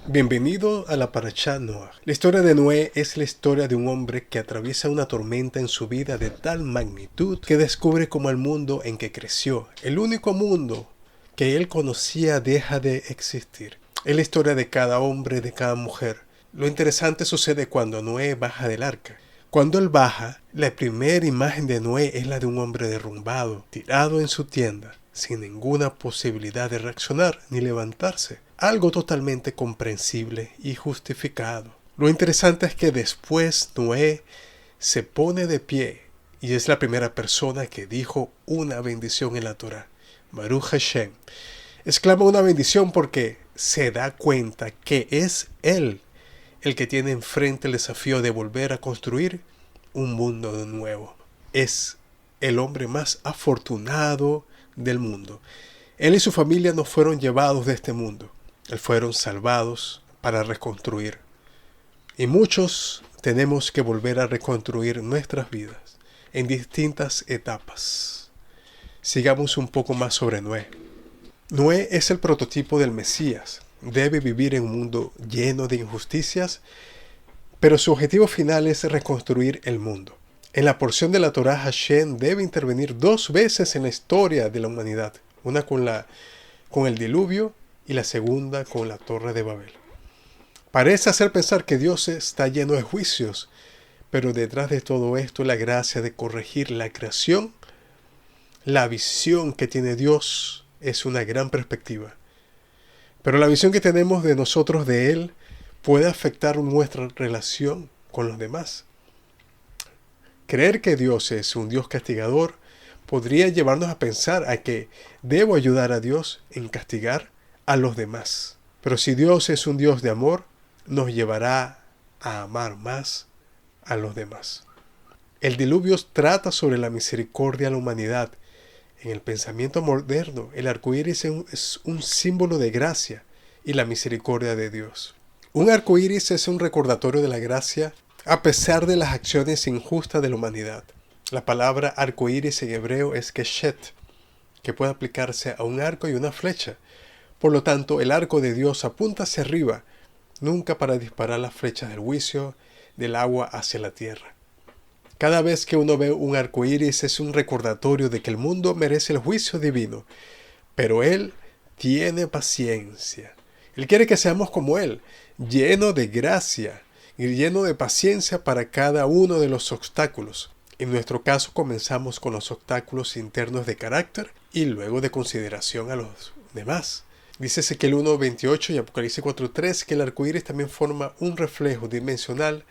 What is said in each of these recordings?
Bienvenido a la Parashá Noah. La historia de Noé es la historia de un hombre que atraviesa una tormenta en su vida de tal magnitud que descubre cómo el mundo en que creció, el único mundo que él conocía, deja de existir. Es la historia de cada hombre, de cada mujer. Lo interesante sucede cuando Noé baja del arca. Cuando él baja, la primera imagen de Noé es la de un hombre derrumbado, tirado en su tienda, sin ninguna posibilidad de reaccionar ni levantarse. Algo totalmente comprensible y justificado. Lo interesante es que después Noé se pone de pie y es la primera persona que dijo una bendición en la Torá. Baruch Hashem. Exclama una bendición porque se da cuenta que es él el que tiene enfrente el desafío de volver a construir un mundo de nuevo. Es el hombre más afortunado del mundo. Él y su familia no fueron llevados de este mundo. Él fueron salvados para reconstruir. Y muchos tenemos que volver a reconstruir nuestras vidas en distintas etapas. Sigamos un poco más sobre Noé. Noé es el prototipo del Mesías. Debe vivir en un mundo lleno de injusticias, pero su objetivo final es reconstruir el mundo. En la porción de la Torá, Hashem debe intervenir 2 veces en la historia de la humanidad. Una con el diluvio y la segunda con la Torre de Babel. Parece hacer pensar que Dios está lleno de juicios, pero detrás de todo esto la gracia de corregir la creación, la visión que tiene Dios es una gran perspectiva. Pero la visión que tenemos de nosotros de Él puede afectar nuestra relación con los demás. Creer que Dios es un Dios castigador podría llevarnos a pensar a que debo ayudar a Dios en castigar a los demás. Pero si Dios es un Dios de amor, nos llevará a amar más a los demás. El diluvio trata sobre la misericordia a la humanidad. En el pensamiento moderno, el arco iris es un símbolo de gracia y la misericordia de Dios. Un arco iris es un recordatorio de la gracia a pesar de las acciones injustas de la humanidad. La palabra arco iris en hebreo es keshet, que puede aplicarse a un arco y una flecha. Por lo tanto, el arco de Dios apunta hacia arriba, nunca para disparar las flechas del juicio del agua hacia la tierra. Cada vez que uno ve un arco iris es un recordatorio de que el mundo merece el juicio divino, pero Él tiene paciencia. Él quiere que seamos como Él, lleno de gracia y lleno de paciencia para cada uno de los obstáculos. En nuestro caso comenzamos con los obstáculos internos de carácter y luego de consideración a los demás. Dice Ezequiel 1:28 y Apocalipsis 4:3 que el arco iris también forma un reflejo dimensional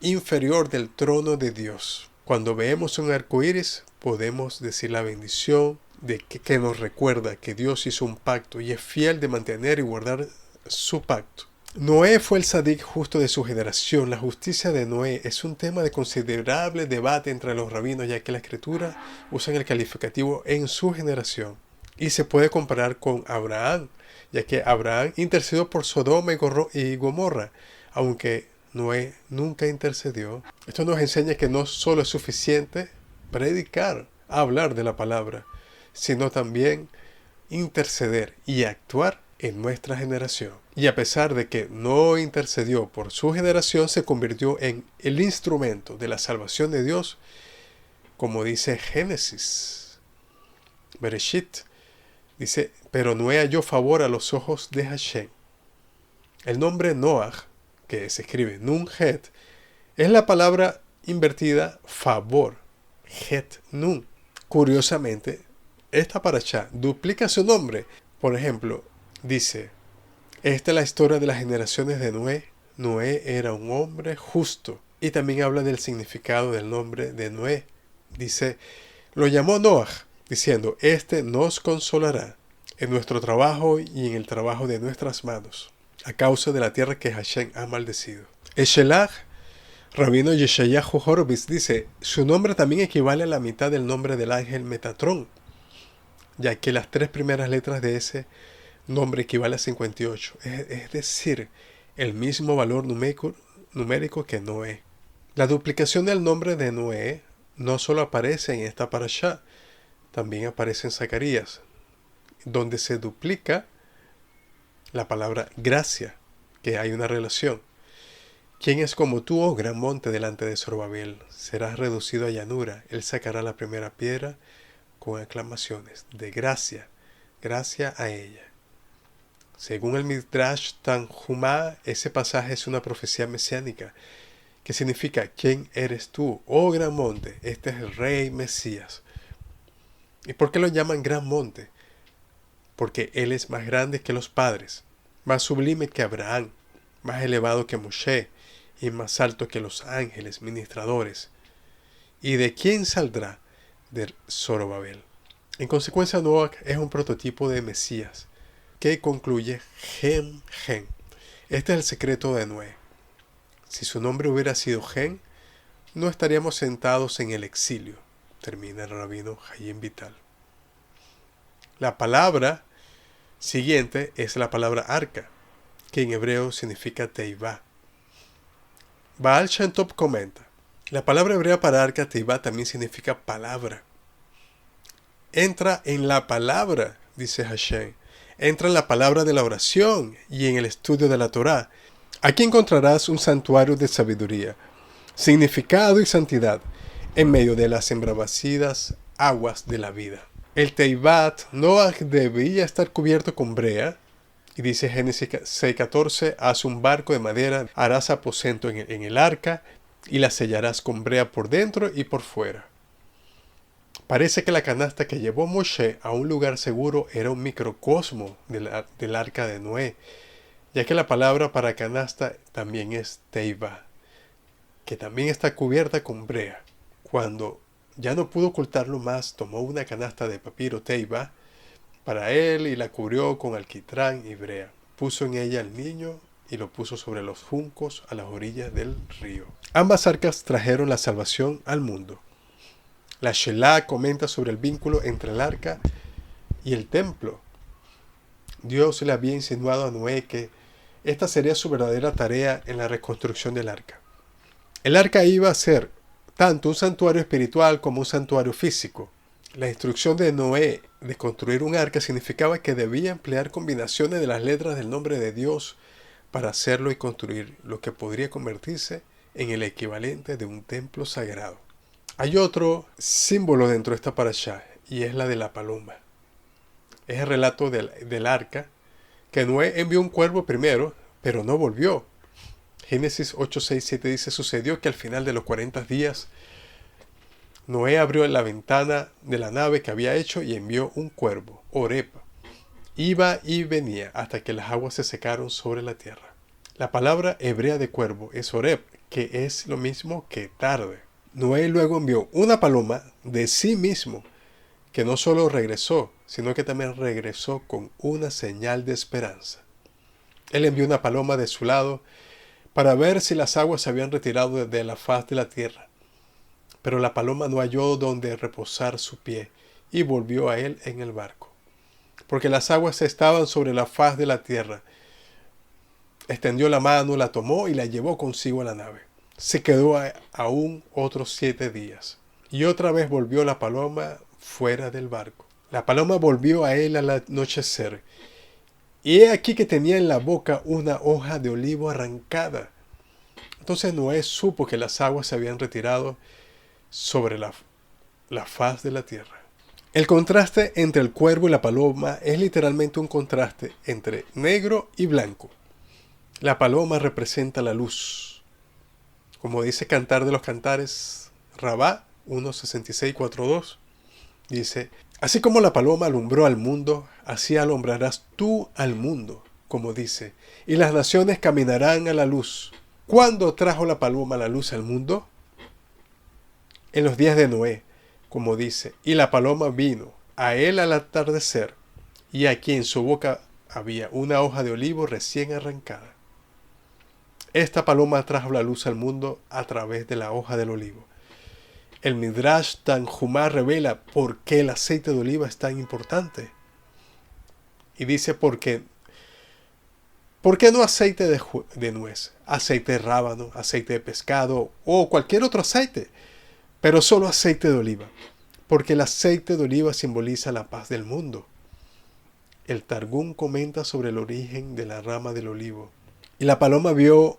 inferior del trono de Dios. Cuando vemos un arco iris, podemos decir la bendición de que nos recuerda que Dios hizo un pacto y es fiel de mantener y guardar su pacto. Noé fue el sadik justo de su generación. La justicia de Noé es un tema de considerable debate entre los rabinos, ya que la escritura usa el calificativo en su generación. Y se puede comparar con Abraham, ya que Abraham intercedió por Sodoma y Gomorra, aunque Noé nunca intercedió. Esto nos enseña que no solo es suficiente predicar, hablar de la palabra, sino también interceder y actuar en nuestra generación. Y a pesar de que no intercedió por su generación, se convirtió en el instrumento de la salvación de Dios, como dice Génesis. Bereshit dice, pero Noé halló favor a los ojos de Hashem. El nombre Noah, que se escribe Nun-Het, es la palabra invertida favor, Het-Nun. Curiosamente, esta parashá duplica su nombre. Por ejemplo, dice, esta es la historia de las generaciones de Noé. Noé era un hombre justo. Y también habla del significado del nombre de Noé. Dice, lo llamó Noah, diciendo, este nos consolará en nuestro trabajo y en el trabajo de nuestras manos, a causa de la tierra que Hashem ha maldecido. Eshelach, Rabino Yeshayahu Horowitz, dice, su nombre también equivale a la mitad del nombre del ángel Metatrón, ya que las 3 primeras letras de ese nombre equivale a 58, es decir, el mismo valor numérico que Noé. La duplicación del nombre de Noé no solo aparece en esta parashá, también aparece en Zacarías, donde se duplica la palabra gracia, que hay una relación. ¿Quién es como tú, oh gran monte, delante de Zorobabel? Serás reducido a llanura. Él sacará la primera piedra con aclamaciones de gracia, gracia a ella. Según el Midrash Tanhumá, ese pasaje es una profecía mesiánica, que significa, ¿quién eres tú, oh gran monte? Este es el rey Mesías. ¿Y por qué lo llaman gran monte? Porque él es más grande que los padres, más sublime que Abraham, más elevado que Moshe, y más alto que los ángeles ministradores. ¿Y de quién saldrá? De Zorobabel. En consecuencia, Noach es un prototipo de Mesías, que concluye Gen, Gen. Este es el secreto de Noé. Si su nombre hubiera sido Gen, no estaríamos sentados en el exilio, termina el rabino Hayim Vital. La palabra siguiente es la palabra arca, que en hebreo significa teivá. Baal Shem Tov comenta, la palabra hebrea para arca teivá también significa palabra. Entra en la palabra, dice Hashem. Entra en la palabra de la oración y en el estudio de la Torá. Aquí encontrarás un santuario de sabiduría, significado y santidad en medio de las embravecidas aguas de la vida. El Teibat Noach debía estar cubierto con brea, y dice Génesis 6:14, haz un barco de madera, harás aposento en el arca y la sellarás con brea por dentro y por fuera. Parece que la canasta que llevó Moshe a un lugar seguro era un microcosmo del arca de Noé, ya que la palabra para canasta también es teiba, que también está cubierta con brea. Cuando ya no pudo ocultarlo más, tomó una canasta de papiro teiba para él y la cubrió con alquitrán y brea. Puso en ella al niño y lo puso sobre los juncos a las orillas del río. Ambas arcas trajeron la salvación al mundo. La Shelah comenta sobre el vínculo entre el arca y el templo. Dios le había insinuado a Noé que esta sería su verdadera tarea en la reconstrucción del arca. El arca iba a ser tanto un santuario espiritual como un santuario físico. La instrucción de Noé de construir un arca significaba que debía emplear combinaciones de las letras del nombre de Dios para hacerlo y construir lo que podría convertirse en el equivalente de un templo sagrado. Hay otro símbolo dentro de esta parashá y es la de la paloma. Es el relato del arca, que Noé envió un cuervo primero, pero no volvió. Génesis 8, 6, 7 dice, sucedió que al final de los 40 días, Noé abrió la ventana de la nave que había hecho y envió un cuervo, Oreb. Iba y venía hasta que las aguas se secaron sobre la tierra. La palabra hebrea de cuervo es Oreb, que es lo mismo que tarde. Noé luego envió una paloma de sí mismo, que no solo regresó, sino que también regresó con una señal de esperanza. Él envió una paloma de su lado para ver si las aguas se habían retirado de la faz de la tierra. Pero la paloma no halló donde reposar su pie y volvió a él en el barco, porque las aguas estaban sobre la faz de la tierra. Extendió la mano, la tomó y la llevó consigo a la nave. Se quedó aún otros 7 días. Y otra vez volvió la paloma fuera del barco. La paloma volvió a él al anochecer. Y he aquí que tenía en la boca una hoja de olivo arrancada. Entonces Noé supo que las aguas se habían retirado sobre la faz de la tierra. El contraste entre el cuervo y la paloma es literalmente un contraste entre negro y blanco. La paloma representa la luz. Como dice Cantar de los Cantares, Rabá 1.66.4.2, dice, así como la paloma alumbró al mundo, así alumbrarás tú al mundo, como dice, y las naciones caminarán a la luz. ¿Cuándo trajo la paloma la luz al mundo? En los días de Noé, como dice, y la paloma vino a él al atardecer, y aquí en su boca había una hoja de olivo recién arrancada. Esta paloma trajo la luz al mundo a través de la hoja del olivo. El Midrash Tanhumá revela por qué el aceite de oliva es tan importante. Y dice ¿por qué no aceite de nuez? Aceite de rábano, aceite de pescado o cualquier otro aceite, pero solo aceite de oliva. Porque el aceite de oliva simboliza la paz del mundo. El Targum comenta sobre el origen de la rama del olivo. Y la paloma vio,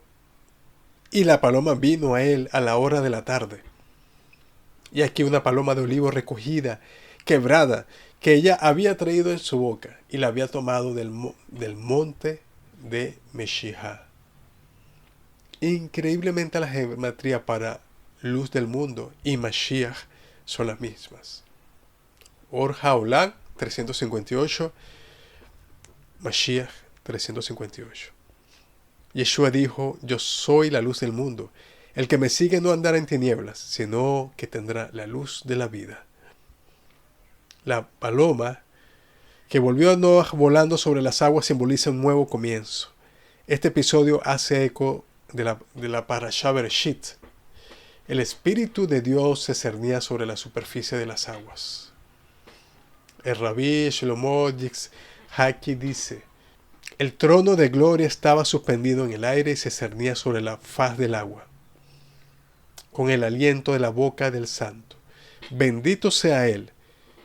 y la paloma vino a él a la hora de la tarde. Y aquí una paloma de olivo recogida, quebrada, que ella había traído en su boca, y la había tomado del monte de Meshijá. Increíblemente la geometría para luz del mundo y Mashiach son las mismas. Or Haolam 358, Mashiach 358. Yeshua dijo: yo soy la luz del mundo. El que me sigue no andará en tinieblas, sino que tendrá la luz de la vida. La paloma que volvió a Noah volando sobre las aguas simboliza un nuevo comienzo. Este episodio hace eco de la Parashá Bereshit. El Espíritu de Dios se cernía sobre la superficie de las aguas. El Rabí Shlomo Yitzhaki dice: el trono de gloria estaba suspendido en el aire y se cernía sobre la faz del agua, con el aliento de la boca del Santo. Bendito sea Él,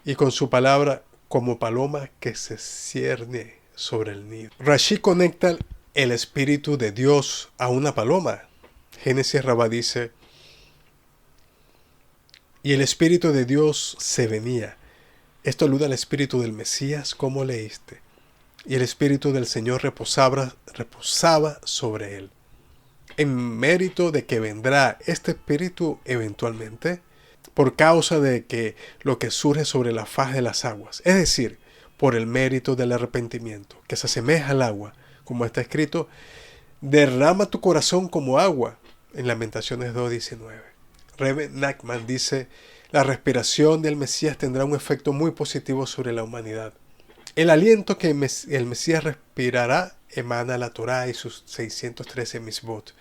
y con su palabra como paloma que se cierne sobre el nido. Rashi conecta el Espíritu de Dios a una paloma. Génesis Rabá dice: y el Espíritu de Dios se venía. Esto alude al Espíritu del Mesías, como leíste. Y el Espíritu del Señor reposaba sobre él. En mérito de que vendrá este Espíritu eventualmente, por causa de que lo que surge sobre la faz de las aguas, es decir, por el mérito del arrepentimiento, que se asemeja al agua, como está escrito: derrama tu corazón como agua, en Lamentaciones 2:19. Rebbe Nachman dice: la respiración del Mesías tendrá un efecto muy positivo sobre la humanidad. El aliento que el Mesías respirará emana la Torá y sus 613 misbot.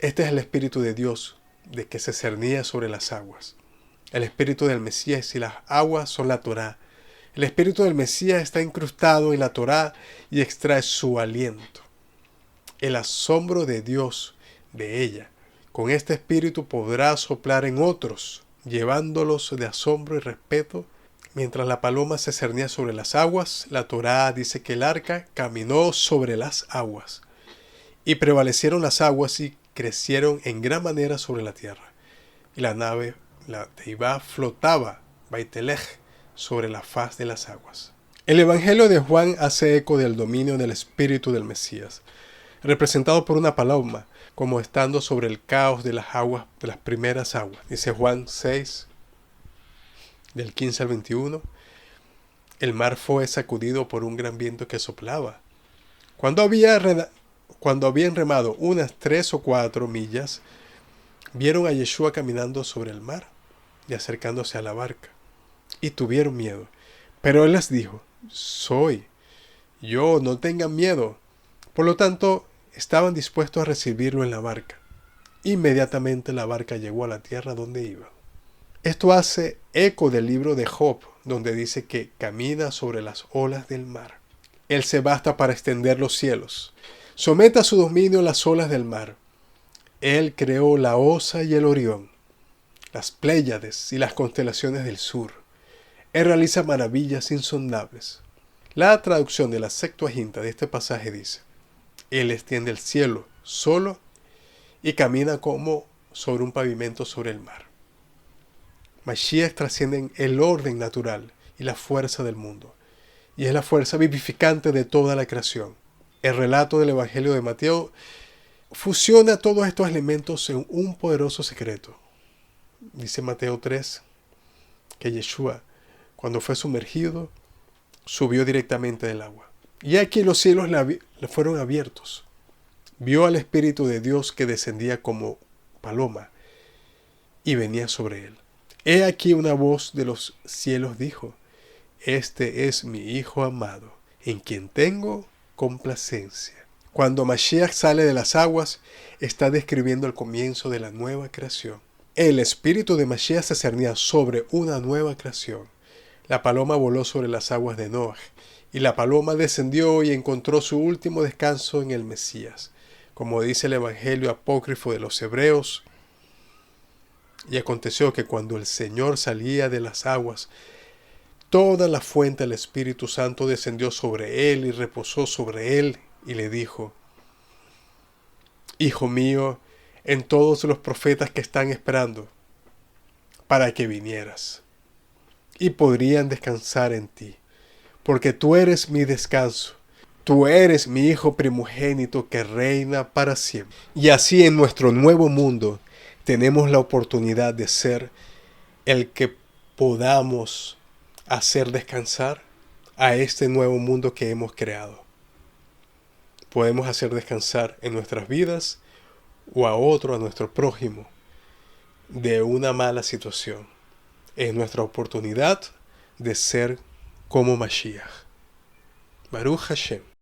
Este es el Espíritu de Dios, de que se cernía sobre las aguas. El Espíritu del Mesías y las aguas son la Torá. El Espíritu del Mesías está incrustado en la Torá y extrae su aliento. El asombro de Dios de ella. Con este Espíritu podrá soplar en otros, llevándolos de asombro y respeto. Mientras la paloma se cernía sobre las aguas, la Torá dice que el arca caminó sobre las aguas. Y prevalecieron las aguas y crecieron en gran manera sobre la tierra. Y la nave, la Teibá, flotaba, Baitelej, sobre la faz de las aguas. El Evangelio de Juan hace eco del dominio del Espíritu del Mesías, representado por una paloma, como estando sobre el caos de las aguas, de las primeras aguas. Dice Juan 6, del 15 al 21. El mar fue sacudido por un gran viento que soplaba. Cuando habían remado unas 3 o 4 millas, vieron a Yeshua caminando sobre el mar y acercándose a la barca, y tuvieron miedo. Pero él les dijo: soy yo, no tengan miedo. Por lo tanto, estaban dispuestos a recibirlo en la barca. Inmediatamente la barca llegó a la tierra donde iba. Esto hace eco del libro de Job, donde dice que camina sobre las olas del mar. Él se basta para extender los cielos. Somete a su dominio las olas del mar. Él creó la Osa y el Orión, las Pléyades y las constelaciones del sur. Él realiza maravillas insondables. La traducción de la Septuaginta de este pasaje dice: Él extiende el cielo solo y camina como sobre un pavimento sobre el mar. Mashiach trasciende el orden natural y la fuerza del mundo, y es la fuerza vivificante de toda la creación. El relato del Evangelio de Mateo fusiona todos estos elementos en un poderoso secreto. Dice Mateo 3 que Yeshua, cuando fue sumergido, subió directamente del agua. Y aquí los cielos le fueron abiertos. Vio al Espíritu de Dios que descendía como paloma y venía sobre él. He aquí una voz de los cielos dijo: Este es mi Hijo amado, en quien tengo complacencia. Cuando Mashiach sale de las aguas, está describiendo el comienzo de la nueva creación. El espíritu de Mashiach se cernía sobre una nueva creación. La paloma voló sobre las aguas de Noah, y la paloma descendió y encontró su último descanso en el Mesías. Como dice el Evangelio apócrifo de los Hebreos: y aconteció que cuando el Señor salía de las aguas, toda la fuente del Espíritu Santo descendió sobre él y reposó sobre él, y le dijo: hijo mío, en todos los profetas que están esperando para que vinieras. Y podrían descansar en ti, porque tú eres mi descanso. Tú eres mi hijo primogénito que reina para siempre. Y así en nuestro nuevo mundo tenemos la oportunidad de ser el que podamos hacer descansar a este nuevo mundo que hemos creado. Podemos hacer descansar en nuestras vidas o a otro, a nuestro prójimo, de una mala situación. Es nuestra oportunidad de ser como Mashiach. Baruch Hashem.